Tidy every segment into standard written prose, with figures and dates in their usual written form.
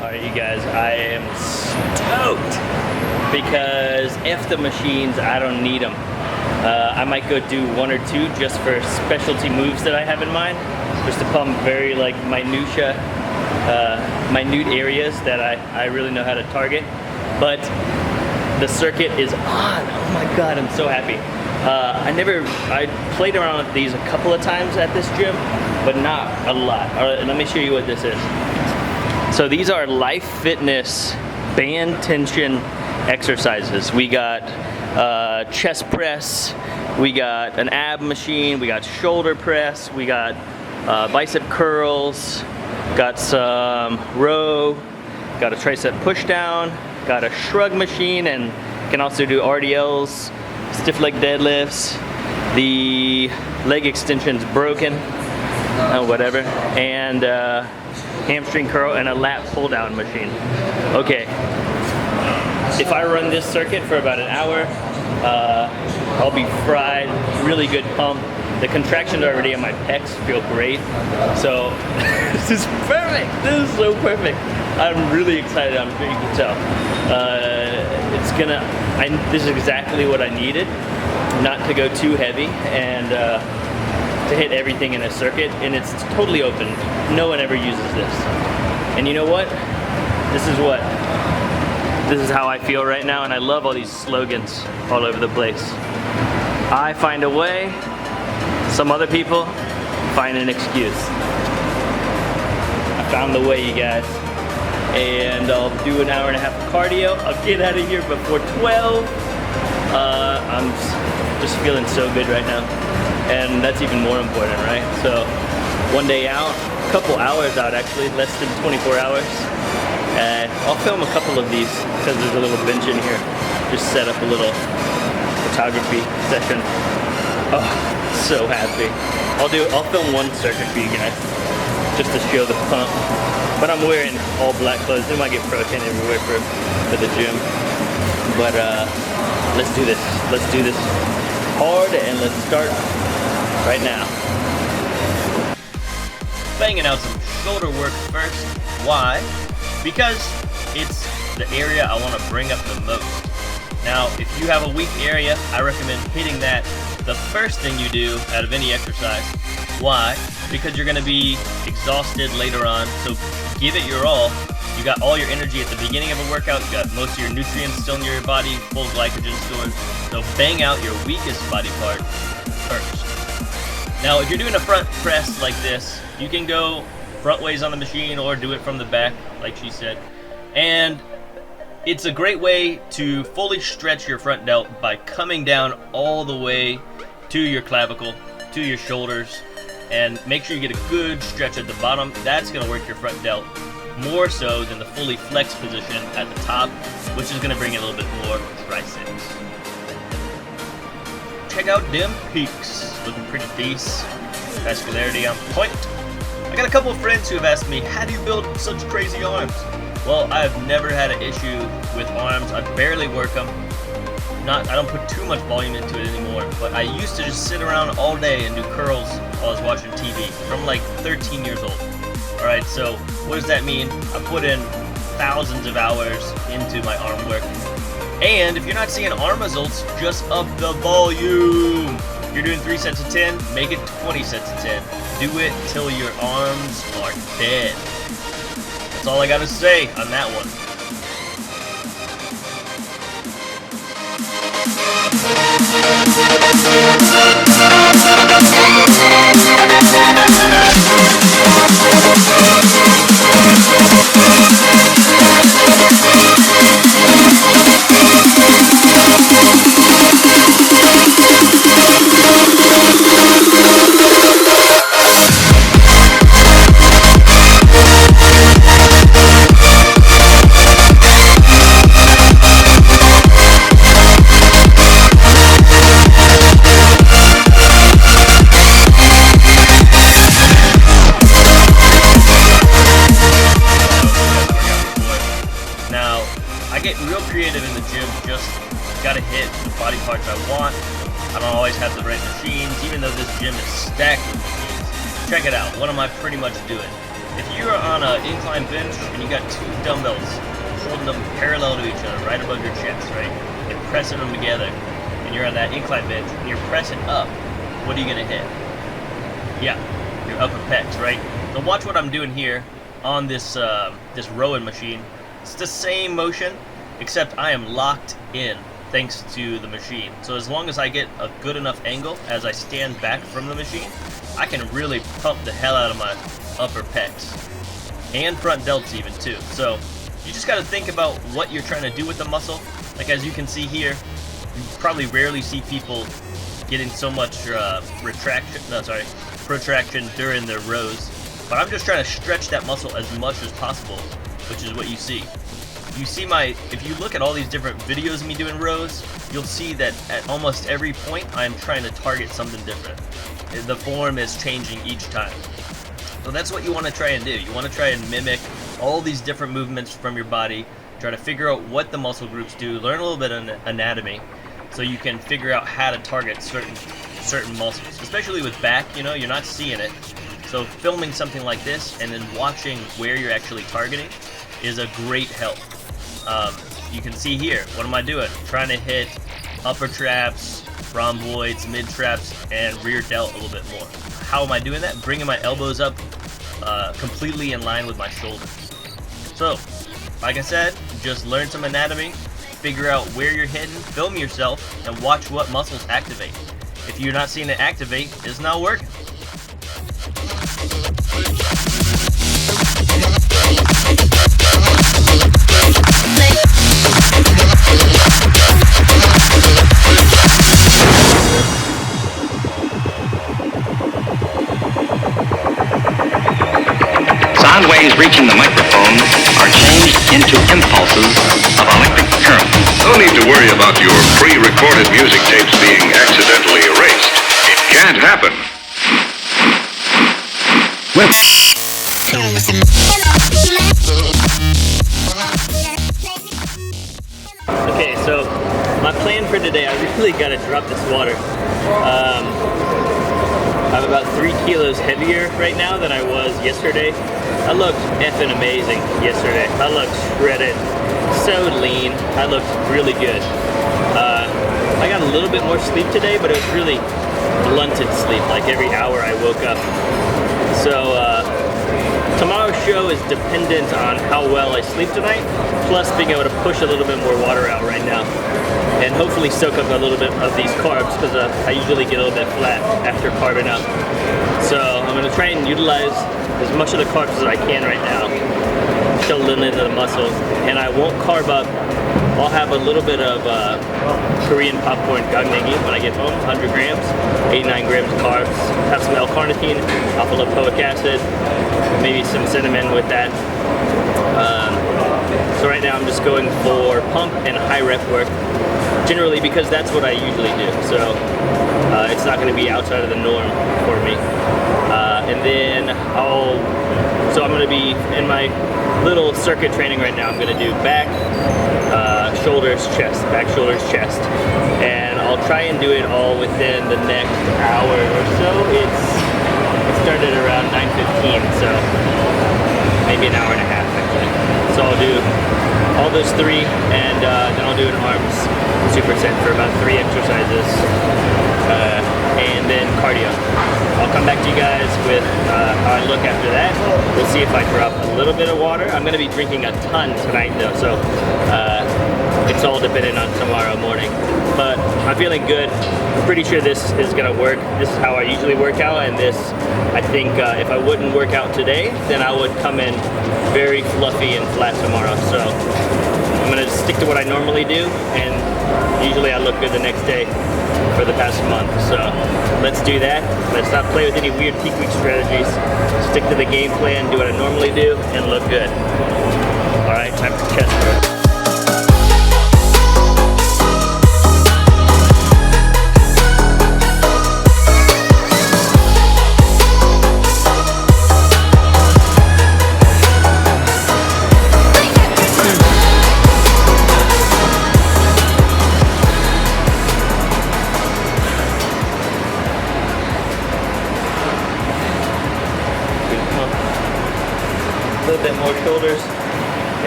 Alright you guys, I am stoked because F the machines, I don't need them. I might go do one or two just for specialty moves that I have in mind, just to pump very like minute areas that I really know how to target. But the circuit is on. Oh my god, I'm so happy. I played around with these a couple of times at this gym, but not a lot. Alright, let me show you what this is. So these are Life Fitness band tension exercises. We got chest press, we got an ab machine, we got shoulder press, we got bicep curls, got some row, got a tricep push down, got a shrug machine, and can also do RDLs, stiff leg deadlifts. The leg extension's broken, whatever, and hamstring curl and a lat pull down machine. Okay, if I run this circuit for about an hour, I'll be fried, really good pump. The contractions already in my pecs feel great. So this is perfect, this is so perfect. I'm really excited, I'm sure you can tell. This is exactly what I needed, not to go too heavy and to hit everything in a circuit, and it's totally open. No one ever uses this. And you know what? This is how I feel right now, and I love all these slogans all over the place. I find a way, some other people find an excuse. I found the way, you guys. And I'll do an hour and a half of cardio. I'll get out of here before 12. I'm just feeling so good right now. And that's even more important, right? So one day out, a couple hours out actually, less than 24 hours. I'll film a couple of these because there's a little bench in here. Just set up a little photography session. Oh, so happy. I'll film one circuit for you guys, just to show the pump. But I'm wearing all black clothes. They might get protein everywhere for the gym. But let's do this. Let's do this hard, and let's start right now. Banging out some shoulder work first. Why? Because it's the area I want to bring up the most. Now, if you have a weak area, I recommend hitting that the first thing you do out of any exercise. Why? Because you're going to be exhausted later on, so give it your all. You got all your energy at the beginning of a workout, you got most of your nutrients still in your body, full glycogen stored, so bang out your weakest body part first. Now, if you're doing a front press like this, you can go front ways on the machine or do it from the back, like she said. And it's a great way to fully stretch your front delt by coming down all the way to your clavicle, to your shoulders, and make sure you get a good stretch at the bottom. That's going to work your front delt more so than the fully flexed position at the top, which is going to bring in a little bit more triceps. Check out them peaks, looking pretty decent. Vascularity on point. I got a couple of friends who have asked me, how do you build such crazy arms? Well, I've never had an issue with arms. I barely work them. I don't put too much volume into it anymore, but I used to just sit around all day and do curls while I was watching TV from like 13 years old. Alright, so what does that mean? I put in thousands of hours into my arm work. And if you're not seeing arm results, just up the volume. If you're doing 3 sets of 10, make it 20 sets of 10. Do it till your arms are dead. That's all I gotta say on that one. Gotta hit the body parts I want. I don't always have the right machines, even though this gym is stacked with machines. Check it out. What am I pretty much doing? if you're on an incline bench and you got 2 dumbbells holding them parallel to each other right above your chest, right, and pressing them together, and you're on that incline bench and you're pressing up, what are you gonna hit? Yeah, your upper pecs, right? So watch what I'm doing here on this this rowing machine. It's the same motion, except I am locked in thanks to the machine. So as long as I get a good enough angle as I stand back from the machine, I can really pump the hell out of my upper pecs and front delts even too. So you just got to think about what you're trying to do with the muscle. Like as you can see here, you probably rarely see people getting so much protraction during their rows. But I'm just trying to stretch that muscle as much as possible, which is what you see. You see if you look at all these different videos of me doing rows, you'll see that at almost every point I'm trying to target something different. The form is changing each time. So that's what you want to try and do. You want to try and mimic all these different movements from your body, try to figure out what the muscle groups do, learn a little bit of anatomy, so you can figure out how to target certain muscles. Especially with back, you know, you're not seeing it. So filming something like this and then watching where you're actually targeting is a great help. You can see here, what am I doing? Trying to hit upper traps, rhomboids, mid traps, and rear delt a little bit more. How am I doing that? Bringing my elbows up completely in line with my shoulders. So, like I said, just learn some anatomy, figure out where you're hitting, film yourself, and watch what muscles activate. If you're not seeing it activate, it's not working. Sound waves reaching the microphone are changed into impulses of electric current. No need to worry about your pre-recorded music tapes being accidentally erased. It can't happen. Okay, so my plan for today, I really got to drop this water. I'm about 3 kilos heavier right now than I was yesterday. I looked effing amazing yesterday. I looked shredded, so lean. I looked really good. I got a little bit more sleep today, but it was really blunted sleep, like every hour I woke up. So tomorrow's show is dependent on how well I sleep tonight, plus being able to push a little bit more water out right now, and hopefully soak up a little bit of these carbs, because I usually get a little bit flat after carbing up. So I'm going to try and utilize as much of the carbs as I can right now, still a little into the muscle, and I won't carb up. I'll have a little bit of Korean popcorn gangnegi when I get home, 100 grams, 89 grams of carbs, have some L-carnitine, alpha-lipoic acid, maybe some cinnamon with that. So right now I'm just going for pump and high rep work, generally because that's what I usually do. So it's not going to be outside of the norm for me. And then so I'm going to be in my little circuit training right now. I'm going to do back, shoulders, chest, back, shoulders, chest, and I'll try and do it all within the next hour or so. It started around 9:15, so maybe an hour and a half actually. So I'll do all those 3, and then I'll do an arms superset for about 3 exercises, and then cardio. I'll come back to you guys with how I look after that. We'll see if I drop a little bit of water. I'm going to be drinking a ton tonight though, so it's all dependent on tomorrow morning. But I'm feeling good. I'm pretty sure this is going to work. This is how I usually work out, and this, I think if I wouldn't work out today, then I would come in very fluffy and flat tomorrow. So I'm going to stick to what I normally do, and usually I look good the next day for the past month. So let's do that. Let's not play with any weird peak week strategies. Stick to the game plan, do what I normally do, and look good. All right, time for chest work.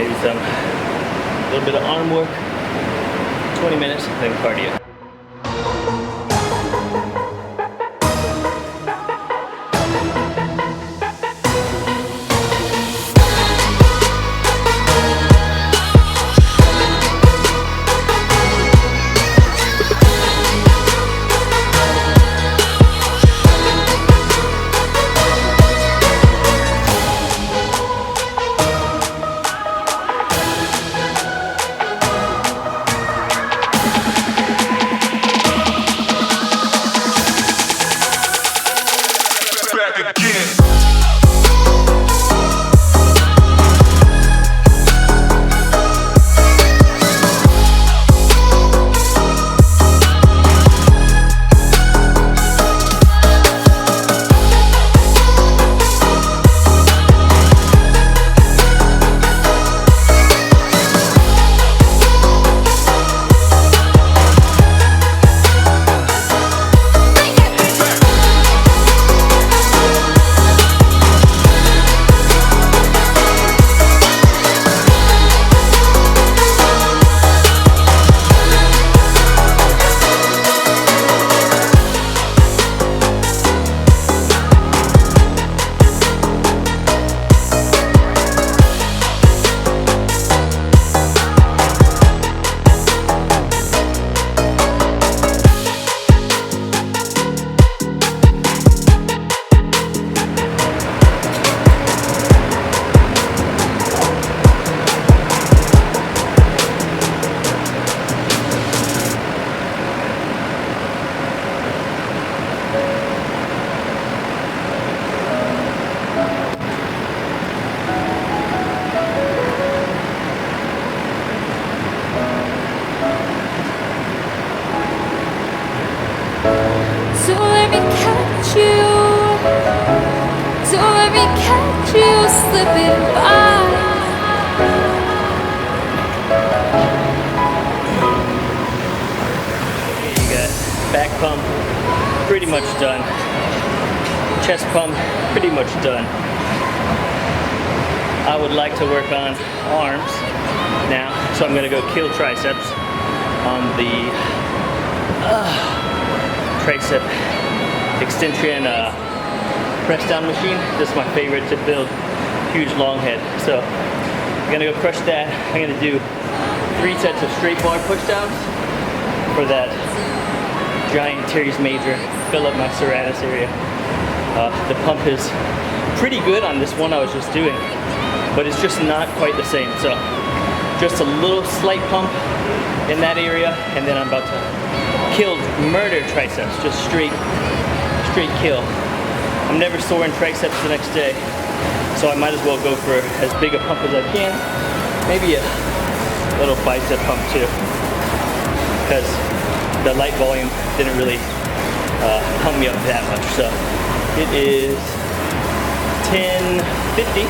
Maybe some little bit of arm work, 20 minutes, then cardio. slipping by. You got back pump, pretty much done. Chest pump, pretty much done. I would like to work on arms now, so I'm gonna go kill triceps on the tricep extension press down machine. This is my favorite to build huge long head. So I'm gonna go crush that. I'm gonna do 3 sets of straight bar push downs for that giant teres major, fill up my serratus area. The pump is pretty good on this one I was just doing, but it's just not quite the same. So just a little slight pump in that area, and then I'm about to murder triceps, just straight kill. I'm never sore in triceps the next day, so I might as well go for as big a pump as I can. Maybe a little bicep pump too, because the light volume didn't really pump me up that much. So it is 10:50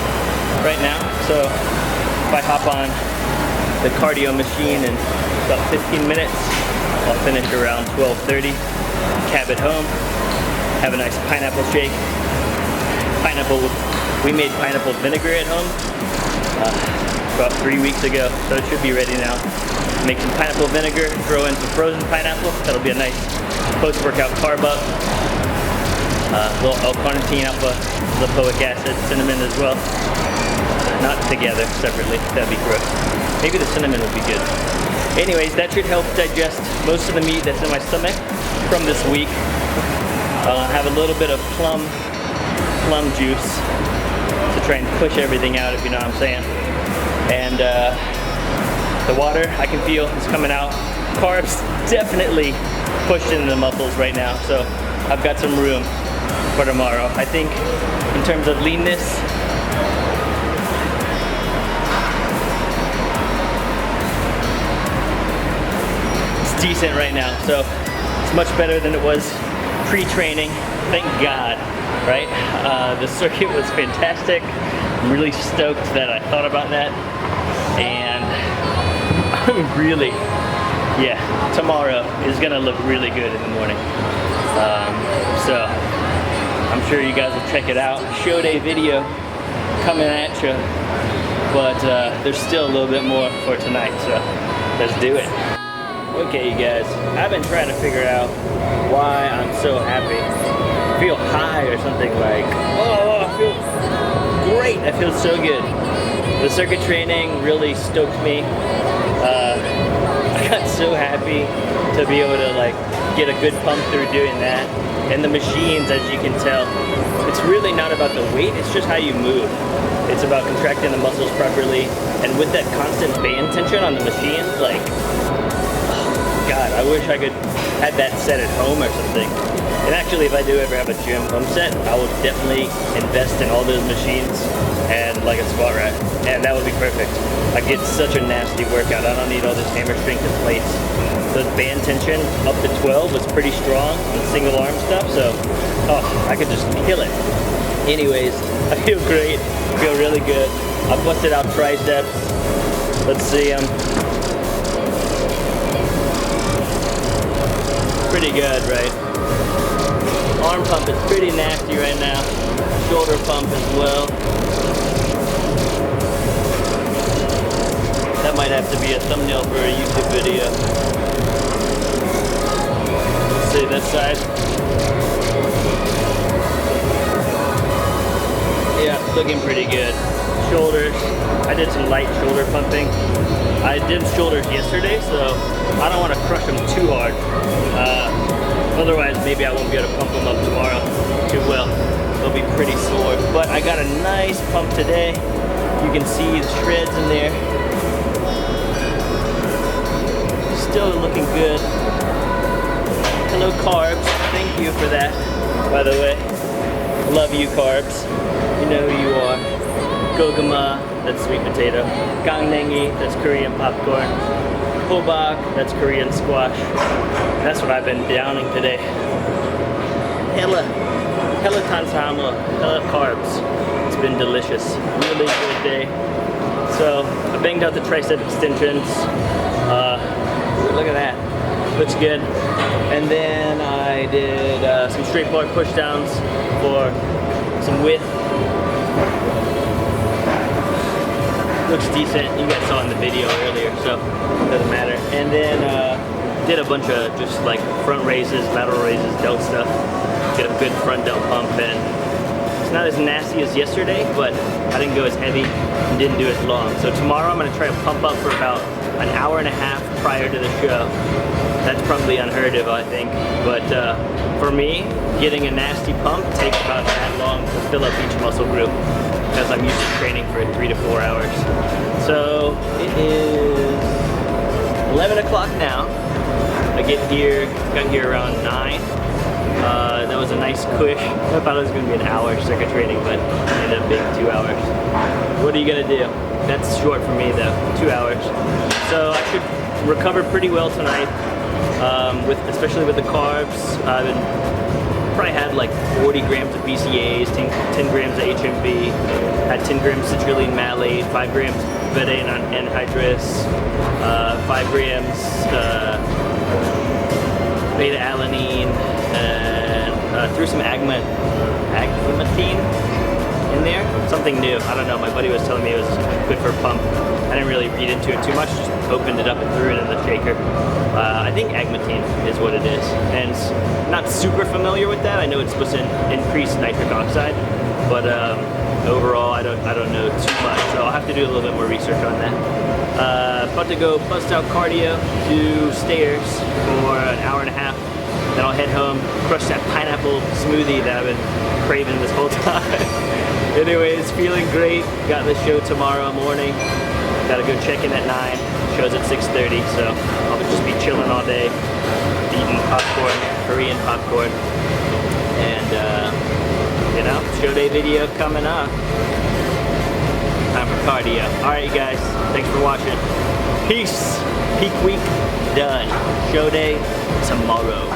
right now, so if I hop on the cardio machine in about 15 minutes, I'll finish around 12:30, cab it home, have a nice pineapple shake. We made pineapple vinegar at home about 3 weeks ago, so it should be ready now. Make some pineapple vinegar, throw in some frozen pineapple. That'll be a nice post-workout carb up. A little L-carnitine, alpha lipoic acid, cinnamon as well. Not together, separately. That'd be gross. Maybe the cinnamon would be good. Anyways, that should help digest most of the meat that's in my stomach from this week. Have a little bit of plum juice to try and push everything out, if you know what I'm saying. And the water I can feel is coming out. Carbs definitely pushed into the muscles right now, so I've got some room for tomorrow. I think in terms of leanness, it's decent right now, so it's much better than it was pre-training, thank God, right? The circuit was fantastic. I'm really stoked that I thought about that, and I'm really, tomorrow is gonna look really good in the morning. So I'm sure you guys will check it out. Showed a video coming at you, but there's still a little bit more for tonight, so let's do it. Okay, you guys, I've been trying to figure out why I'm so happy. I feel high or something, like, oh, I feel great. I feel so good. The circuit training really stoked me. I got so happy to be able to like get a good pump through doing that. And the machines, as you can tell, it's really not about the weight, it's just how you move. It's about contracting the muscles properly. And with that constant band tension on the machine, like, God, I wish I could have that set at home or something. And actually, if I do ever have a gym home set, I will definitely invest in all those machines and like a squat rack, and that would be perfect. I get such a nasty workout. I don't need all this hammer strength and plates. The band tension up to 12 was pretty strong on single arm stuff, so oh, I could just kill it. Anyways, I feel great. I feel really good. I busted out triceps. Let's see them. Pretty good, right? Arm pump is pretty nasty right now. Shoulder pump as well. That might have to be a thumbnail for a YouTube video. Let's see this side. Yeah, looking pretty good. Shoulders. I did some light shoulder pumping. I did shoulders yesterday, so I don't want to crush them too hard. Otherwise, maybe I won't be able to pump them up tomorrow too well. They'll be pretty sore. But I got a nice pump today. You can see the shreds in there. Still looking good. Hello, carbs. Thank you for that, by the way. Love you, carbs. You know who you are. Goguma, that's sweet potato. Gangnengi, that's Korean popcorn. Hobak, that's Korean squash. That's what I've been downing today. Hella tansama, hella carbs. It's been delicious. Really good day. So I banged out the tricep extensions. Look at that. Looks good. And then I did some straight bar push downs for some width. Looks decent. You guys saw in the video earlier, so it doesn't matter. And then did a bunch of just like front raises, lateral raises, delt stuff. Get a good front delt pump, and it's not as nasty as yesterday, but I didn't go as heavy and didn't do as long. So tomorrow I'm gonna try to pump up for about an hour and a half prior to the show. That's probably unheard of, I think. But for me, getting a nasty pump takes about that long to fill up each muscle group, because I'm used to training for 3 to 4 hours. So it is 11 o'clock now. I got here around 9. That was a nice push. I thought it was going to be an hour circuit training, but it ended up being 2 hours. What are you going to do? That's short for me though, 2 hours. So I should recover pretty well tonight, especially with the carbs. I've probably had like 40 grams of BCAAs, 10 grams of HMB, had 10 grams citrulline malate, 5 grams betaine anhydrous, 5 grams beta alanine, and threw some agmatine in there. Something new. I don't know. My buddy was telling me it was good for a pump. I didn't really read into it too much. Just opened it up and threw it in the shaker. I think agmatine is what it is, and not super familiar with that. I know it's supposed to increase nitric oxide, but overall I don't know too much. So I'll have to do a little bit more research on that. About to go bust out cardio, do stairs for an hour and a half. Then I'll head home, crush that pineapple smoothie that I've been craving this whole time. Anyways, feeling great. Got the show tomorrow morning. Gotta go check in at 9. Show's at 6:30, so I'll just be chilling all day, eating popcorn, Korean popcorn, and you know, show day video coming up. Time for cardio. All right, you guys. Thanks for watching. Peace. Peak week done. Show day tomorrow.